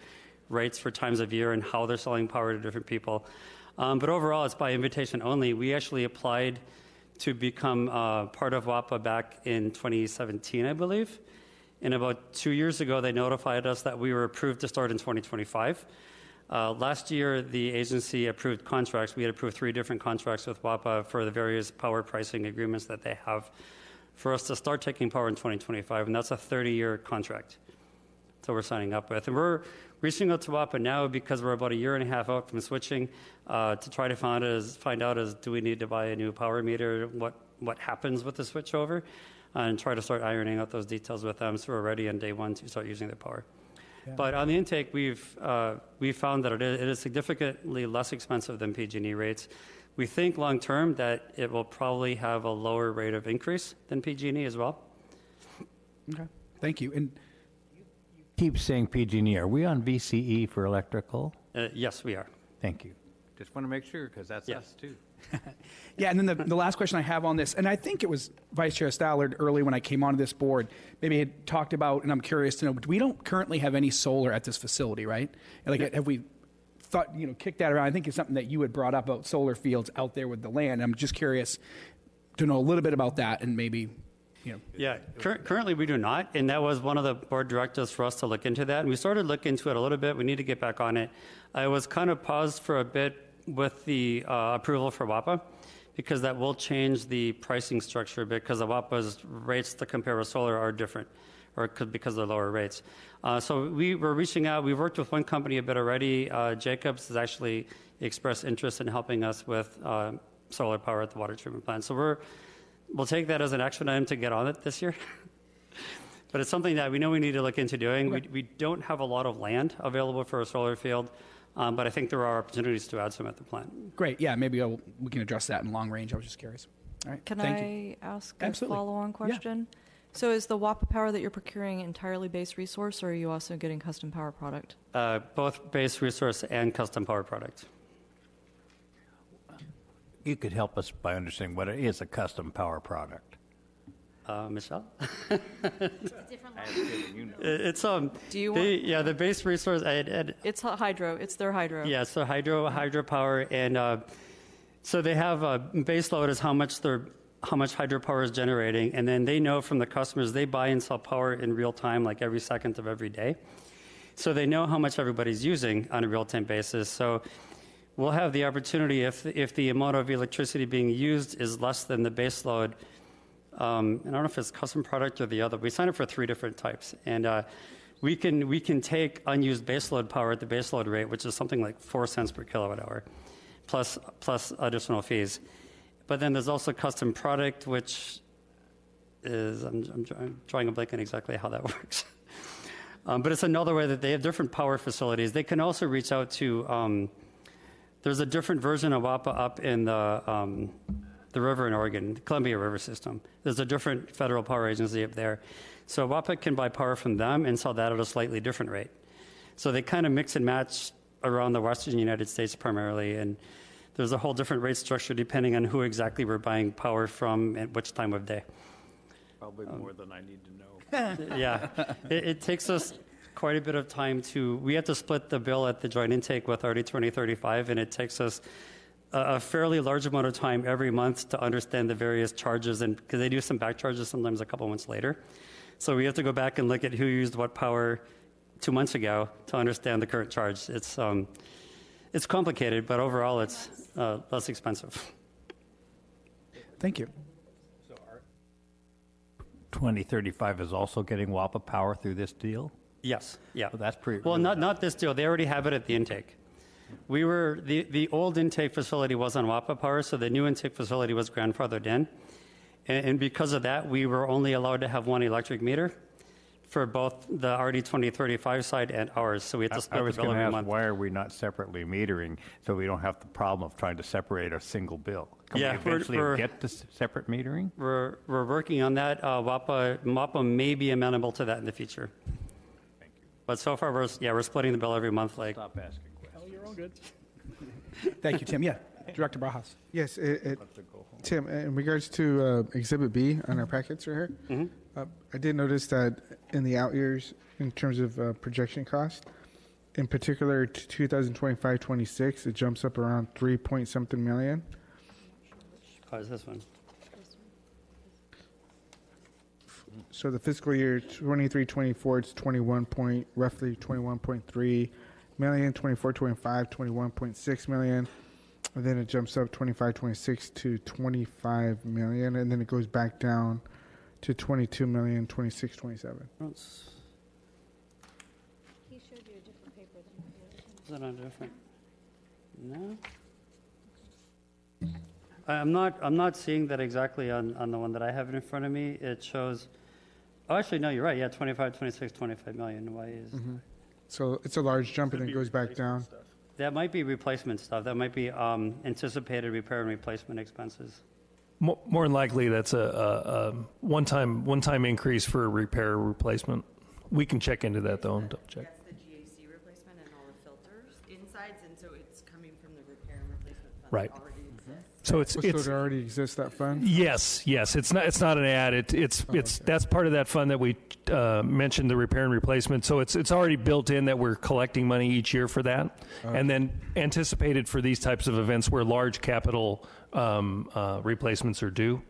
rates for times of year and how they're selling power to different people. But overall, it's by invitation only. We actually applied to become part of WAPA back in 2017, I believe. And about 2 years ago, they notified us that we were approved to start in 2025. Last year, the agency approved contracts. We had approved 3 different contracts with WAPA for the various power pricing agreements that they have for us to start taking power in 2025, and that's a 30-year contract that we're signing up with. And we're reaching out to WAPA now because we're about 1.5 years out from switching to try to find out do we need to buy a new power meter, what happens with the switchover, and try to start ironing out those details with them so we're ready on day one to start using their power. Yeah. But on the intake, we've found that it is significantly less expensive than PG&E rates. We think long-term that it will probably have a lower rate of increase than PG&E as well. Okay, thank you. And you keep saying PG&E. Are we on VCE for electrical? Yes, we are. Thank you. Just want to make sure because that's us too. Yeah, and then the last question I have on this, and I think it was Vice Chair Stallard early when I came onto this board, maybe had talked about, and I'm curious to know, we don't currently have any solar at this facility, right? Like, have we thought, kicked that around? I think it's something that you had brought up about solar fields out there with the land. I'm just curious to know a little bit about that and maybe, Yeah, currently we do not, and that was one of the board directives for us to look into that. And we started looking into it a little bit. We need to get back on it. I was kind of paused for a bit with the approval for WAPA because that will change the pricing structure because the WAPA's rates to compare with solar are different or because of the lower rates. So we were reaching out. We've worked with one company a bit already. Jacobs has actually expressed interest in helping us with solar power at the water treatment plant. So we'll take that as an action item to get on it this year. But it's something that we know we need to look into doing. Okay. We don't have a lot of land available for a solar field. But I think there are opportunities to add some at the plant. Great. Yeah, maybe we can address that in long range. I was just curious. All right. Can Thank you. I ask a Absolutely. follow-on Yeah. question? So is the WAPA power that you're procuring entirely base resource, or are you also getting custom power product? Both base resource and custom power product. You could help us by understanding what it is, a custom power product. Michelle? It's a different line. It's Do you want? yeah, the base resource. It's hydro. It's their hydro. Yeah, so hydropower, and so they have a base load is how much hydropower is generating, and then they know from the customers they buy and sell power in real time, like every second of every day. So they know how much everybody's using on a real time basis. So we'll have the opportunity if the amount of electricity being used is less than the base load. I don't know if it's custom product or the other. We signed up for 3 different types, and we can take unused baseload power at the baseload rate, which is something like 4 cents per kilowatt hour, plus additional fees. But then there's also custom product, which is I'm drawing a blank on exactly how that works. But it's another way that they have different power facilities. They can also reach out to. There's a different version of WAPA up in the river in Oregon, the Columbia River system. There's a different federal power agency up there. So WAPA can buy power from them and sell that at a slightly different rate. So they kind of mix and match around the western United States primarily, and there's a whole different rate structure depending on who exactly we're buying power from at which time of day. Probably more than I need to know. Yeah, it takes us quite a bit of time we have to split the bill at the joint intake with RD 2035, and it takes us a fairly large amount of time every month to understand the various charges, and because they do some back charges sometimes a couple months later. So we have to go back and look at who used what power 2 months ago to understand the current charge. It's complicated, but overall it's less expensive. Thank you. 2035 is also getting WAPA power through this deal? Yes, yeah. Well, that's pretty. Well, not this deal. They already have it at the intake. The old intake facility was on WAPA power, so the new intake facility was grandfathered in. And because of that, we were only allowed to have 1 electric meter for both the RD 2035 side and ours. So we had to split I was the bill going to every ask, month. why are we not separately metering so we don't have the problem of trying to separate a single bill? Can Yeah, we eventually we're- get to separate metering? We're working on that. WAPA may be amenable to that in the future. Thank you. But so far, we're splitting the bill every month. Like, Stop asking questions. You're all good. Thank you, Tim. Yeah, Director Barajas. Yes, Tim, in regards to Exhibit B on our packets right here, I did notice that in the out years, in terms of projection cost, in particular to 2025-26, it jumps up around 3-point-something million. how is this one? So the fiscal year 23-24, it's roughly 21.3 million, 24-25, 21.6 million. And then it jumps up 25-26 to 25 million, and then it goes back down to 22 million, 26-27. He showed you a different paper than Is that on different? No. I'm not seeing that exactly on the one that I have in front of me. It shows. Oh, actually, no, you're right. Yeah, 25, 26, 25 million. Why is So it's a large jump, and then it goes back down. that? Might be replacement stuff. That might be anticipated repair and replacement expenses. More than likely, that's a one-time increase for repair replacement. We can check into that though and double check. That's the GAC replacement and all the filters insides, and so it's coming from the repair and replacement fund Right. that already exists. So So it already exists, that fund? yes. It's not an ad. It's that's part of that fund that we mentioned, the repair and replacement. So it's already built in that we're collecting money each year for that, and then anticipated for these types of events where large capital replacements are due.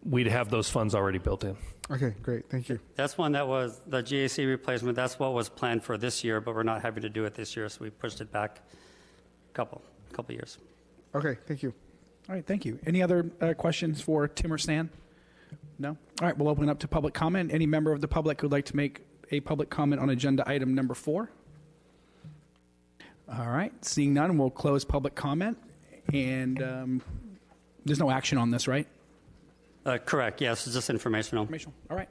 We'd have those funds already built in. Okay, great. Thank you. That's one that was the GAC replacement. That's what was planned for this year, but we're not having to do it this year, so we pushed it back a couple years. Okay, thank you. All right, thank you. Any other questions for Tim or Stan? No? All right, we'll open it up to public comment. Any member of the public who would like to make a public comment on agenda item number 4? All right, seeing none, we'll close public comment. And there's no action on this, right? Correct. Yes, it's just informational. Informational. All right.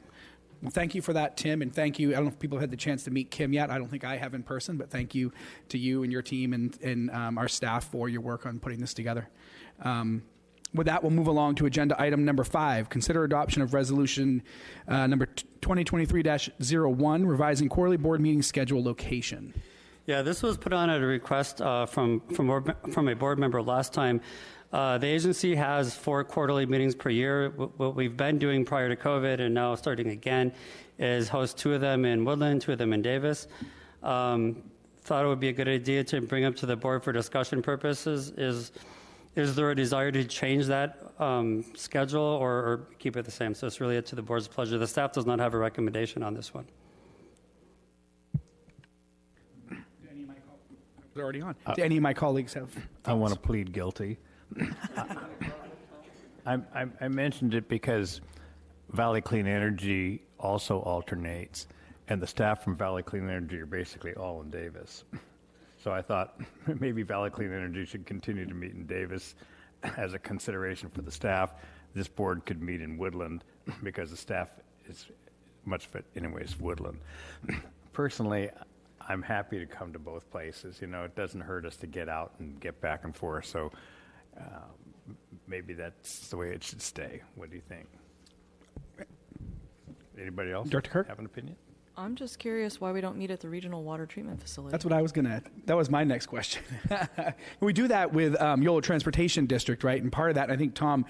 Well, thank you for that, Tim, and thank you. I don't know if people had the chance to meet Kim yet. I don't think I have in person, but thank you to you and your team and our staff for your work on putting this together. With that, we'll move along to agenda item number 5, consider adoption of resolution number 2023-01, revising quarterly board meeting schedule location. Yeah, this was put on at a request from a board member last time. The agency has 4 quarterly meetings per year. What we've been doing prior to COVID and now starting again is host 2 of them in Woodland, 2 of them in Davis. Thought it would be a good idea to bring up to the board for discussion purposes. Is there a desire to change that schedule or keep it the same? So it's really up to the board's pleasure. The staff does not have a recommendation on this one. They're already on. Do any of my colleagues have thoughts? I want to plead guilty. I mentioned it because Valley Clean Energy also alternates, and the staff from Valley Clean Energy are basically all in Davis. So I thought maybe Valley Clean Energy should continue to meet in Davis as a consideration for the staff. This board could meet in Woodland because the staff is much of it anyways Woodland. Personally, I'm happy to come to both places. You know, it doesn't hurt us to get out and get back and forth. So maybe that's the way it should stay. What do you think? Anybody else Director Kirk? have an opinion? I'm just curious why we don't meet at the regional water treatment facility. That's what I was that was my next question. We do that with YOLO Transportation District, right? And part of that, I think Tom's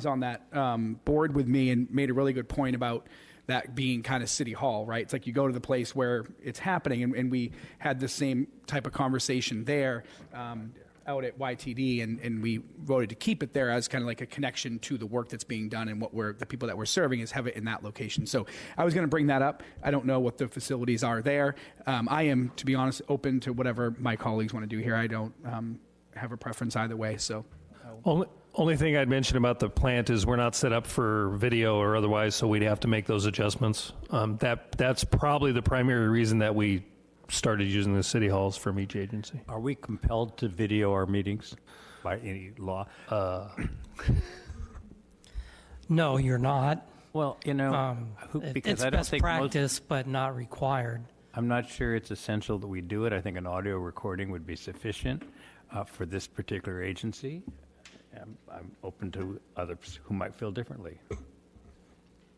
on that board with me and made a really good point about that being kind of City Hall, right? It's like you go to the place where it's happening, and we had the same type of conversation there out at YTD, and we voted to keep it there as kind of like a connection to the work that's being done and the people that we're serving is have it in that location. So I was going to bring that up. I don't know what the facilities are there. I am, to be honest, open to whatever my colleagues want to do here. I don't have a preference either way. So Only thing I'd mention about the plant is we're not set up for video or otherwise, so we'd have to make those adjustments. That's probably the primary reason that we started using the city halls from each agency. Are we compelled to video our meetings by any law? No, you're not. Well, you know, because It's I don't best think practice, but not required. I'm not sure it's essential that we do it. I think an audio recording would be sufficient for this particular agency. I'm open to others who might feel differently.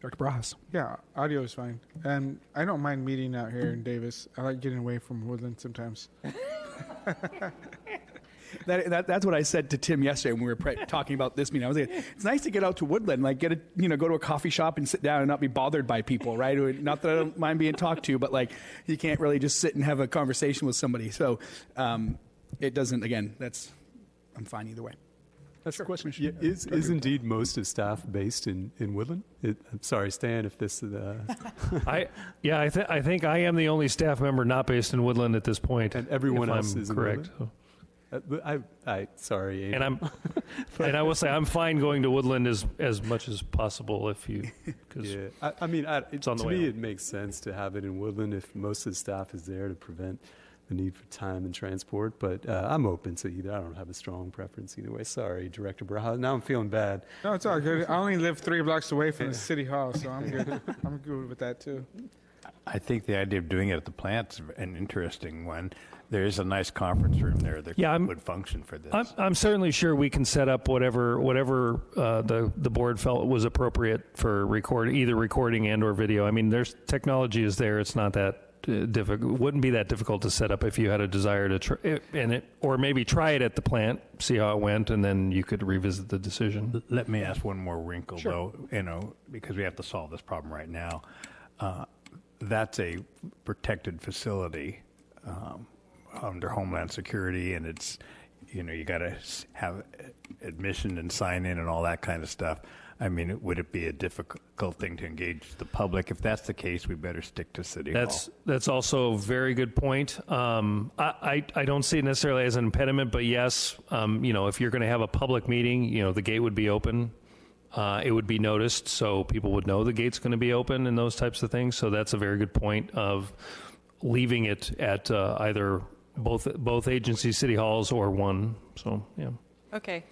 Dr. Bras. Yeah, audio is fine. And I don't mind meeting out here in Davis. I like getting away from Woodland sometimes. That's what I said to Tim yesterday when we were talking about this meeting. I was like, it's nice to get out to Woodland, like go to a coffee shop and sit down and not be bothered by people, right? Not that I don't mind being talked to, but like you can't really just sit and have a conversation with somebody. So it doesn't. Again, I'm fine either way. That's the question. Yeah, is indeed most of staff based in Woodland? I'm sorry, Stan, if this is I think I am the only staff member not based in Woodland at this point. And everyone else I'm is correct. In Woodland? I sorry, Amy. And I will say I'm fine going to Woodland as much as possible if you. Yeah, I mean, it's on the to way me, home. it makes sense to have it in Woodland if most of the staff is there to prevent the need for time and transport. But I'm open to either. I don't have a strong preference either way. Sorry, Director Brown. Now I'm feeling bad. No, it's all good. I only live 3 blocks away from the city hall, so I'm good. I'm good with that too. I think the idea of doing it at the plant's an interesting one. There is a nice conference room there that would function for this. I'm certainly sure we can set up whatever the board felt was appropriate for either recording and or video. I mean, there's technology is there. It's not that difficult. Wouldn't be that difficult to set up if you had a desire to try it, or maybe try it at the plant, see how it went, and then you could revisit the decision. Let me ask one more wrinkle, though, because we have to solve this problem right now. That's a protected facility under Homeland Security, and it's, you got to have admission and sign in and all that kind of stuff. I mean, would it be a difficult thing to engage the public? If that's the case, we better stick to City Hall. That's also a very good point. I don't see it necessarily as an impediment, but yes, if you're going to have a public meeting, the gate would be open. It would be noticed, so people would know the gate's going to be open and those types of things. So that's a very good point of leaving it at either both agency city halls or one. So yeah. Okay,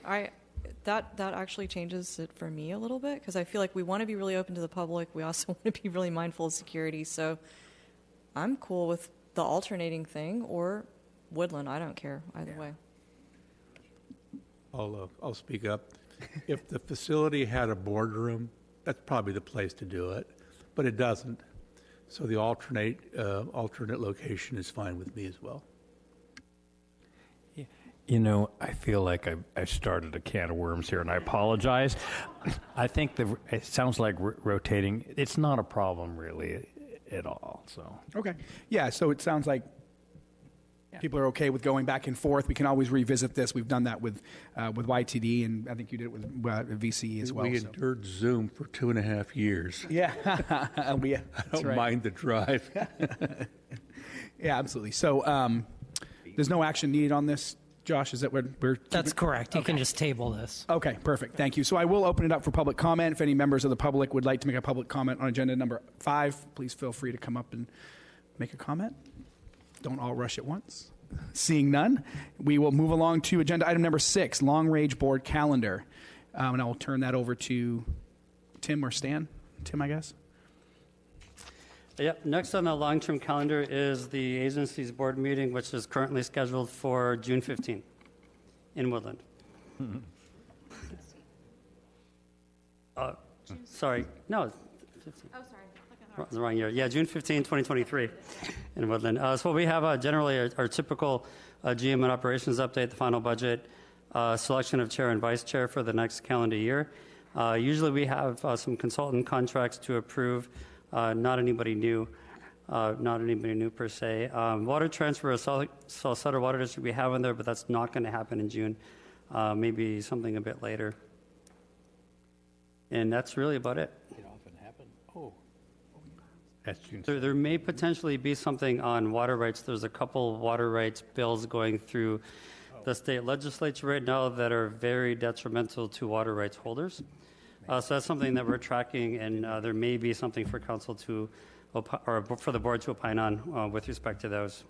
that actually changes it for me a little bit, because I feel like we want to be really open to the public. We also want to be really mindful of security. So I'm cool with the alternating thing or Woodland. I don't care either way. I'll speak up. If the facility had a boardroom, that's probably the place to do it, but it doesn't. So the alternate location is fine with me as well. You know, I feel like I started a can of worms here, and I apologize. I think it sounds like rotating. It's not a problem really at all. So Okay. Yeah, so it sounds like people are okay with going back and forth. We can always revisit this. We've done that with YTD, and I think you did it with VCE as well. We so. endured Zoom for 2.5 years. Yeah. I don't mind the drive. Yeah, absolutely. So there's no action needed on this, Josh? Is that what we're... That's correct. You can just table this. Okay, perfect. Thank you. So I will open it up for public comment. If any members of the public would like to make a public comment on agenda number 5, please feel free to come up and make a comment. Don't all rush at once. Seeing none, we will move along to agenda item number 6, long-range board calendar. And I will turn that over to Tim or Stan. Tim, I guess. Yep. Next on the long-term calendar is the agency's board meeting, which is currently scheduled for June 15 in Woodland. Sorry. No. 15. Oh, sorry. Look at The wrong year. Yeah, June 15, 2023 in Woodland. So we have generally our typical GM and operations update, the final budget, selection of chair and vice chair for the next calendar year. Usually we have some consultant contracts to approve, not anybody new per se. Water transfer, Salcedo Water District we have in there, but that's not going to happen in June. Maybe something a bit later. And that's really about it. it often happens. Oh, that's June. There may potentially be something on water rights. There's a couple water rights bills going through the state legislature right now that are very detrimental to water rights holders. So that's something that we're tracking, and there may be something for council to, or for the board to opine on with respect to those,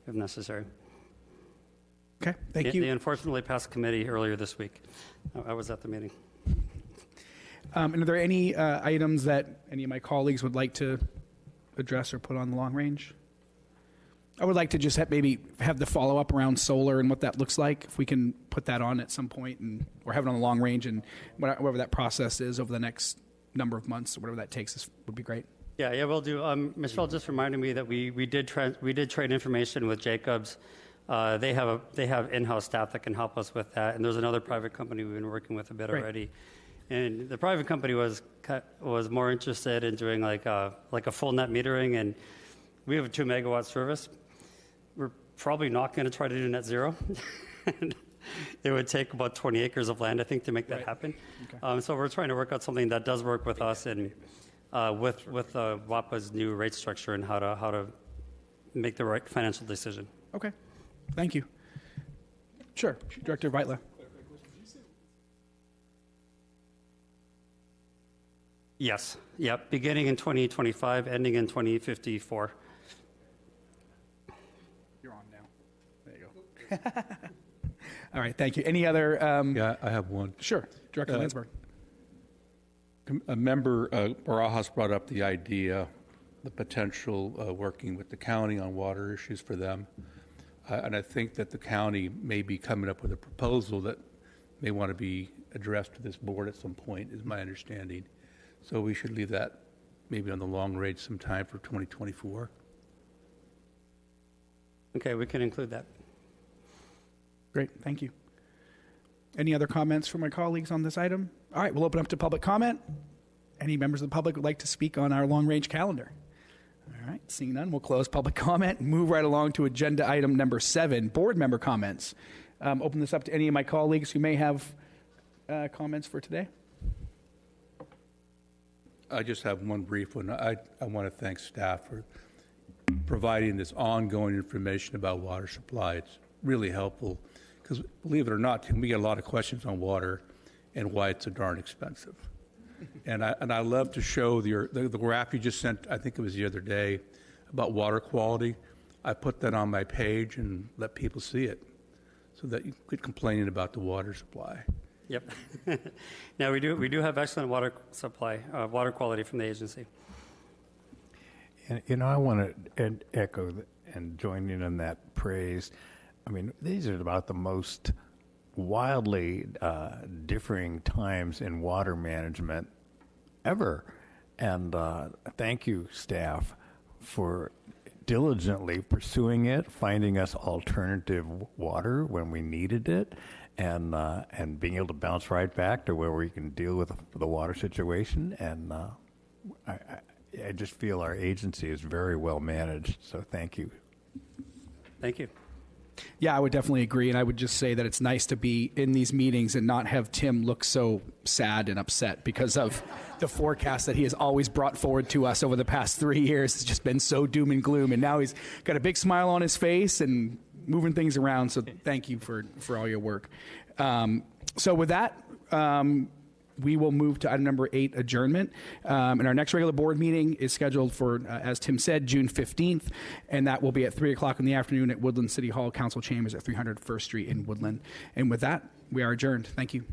if necessary. Okay, thank you. They unfortunately passed committee earlier this week. I was at the meeting. And are there any items that any of my colleagues would like to address or put on the long range? I would like to just maybe have the follow-up around solar and what that looks like, if we can put that on at some point, and or have it on the long range, and whatever that process is over the next number of months, or whatever that takes us, would be great. Yeah, we'll do. Michelle just reminded me that we did trade information with Jacobs. They have in-house staff that can help us with that, and there's another private company we've been working with a bit already. And the private company was more interested in doing like a full net metering, and we have a 2 megawatt service. We're probably not going to try to do net zero. It would take about 20 acres of land, I think, to make that happen. Okay. So we're trying to work out something that does work with us and with WAPA's new rate structure and how to make the right financial decision. Okay, thank you. Sure, Director Vitla. Yes. Yep. Beginning in 2025, ending in 2054. You're on now. There you go. All right. Thank you. Any other? Yeah, I have one. Sure, Director Landsberg. A member, Barajas, brought up the idea, the potential working with the county on water issues for them. And I think that the county may be coming up with a proposal that may want to be addressed to this board at some point, is my understanding. So we should leave that maybe on the long range sometime for 2024. Okay, we can include that. Great, thank you. Any other comments from my colleagues on this item? All right, we'll open up to public comment. Any members of the public would like to speak on our long-range calendar? All right, seeing none, we'll close public comment and move right along to agenda item number 7, board member comments. Open this up to any of my colleagues who may have comments for today. I just have one brief one. I want to thank staff for providing this ongoing information about water supply. It's really helpful because, believe it or not, Tim, we get a lot of questions on water and why it's so darn expensive. And I love to show the graph you just sent, I think it was the other day, about water quality. I put that on my page and let people see it so that you quit complaining about the water supply. Yep. Now, we do have excellent water supply, water quality from the agency. And, I want to echo and join in on that praise. I mean, these are about the most wildly differing times in water management ever. And thank you, staff, for diligently pursuing it, finding us alternative water when we needed it, and being able to bounce right back to where we can deal with the water situation. And I just feel our agency is very well managed. So thank you. Thank you. Yeah, I would definitely agree. And I would just say that it's nice to be in these meetings and not have Tim look so sad and upset because of the forecast that he has always brought forward to us over the past 3 years. It's just been so doom and gloom. And now he's got a big smile on his face and moving things around. So thank you for all your work. So with that, we will move to item number 8, adjournment. And our next regular board meeting is scheduled for, as Tim said, June 15th. And that will be at 3 o'clock in the afternoon at Woodland City Hall Council Chambers at 300 First Street in Woodland. And with that, we are adjourned. Thank you.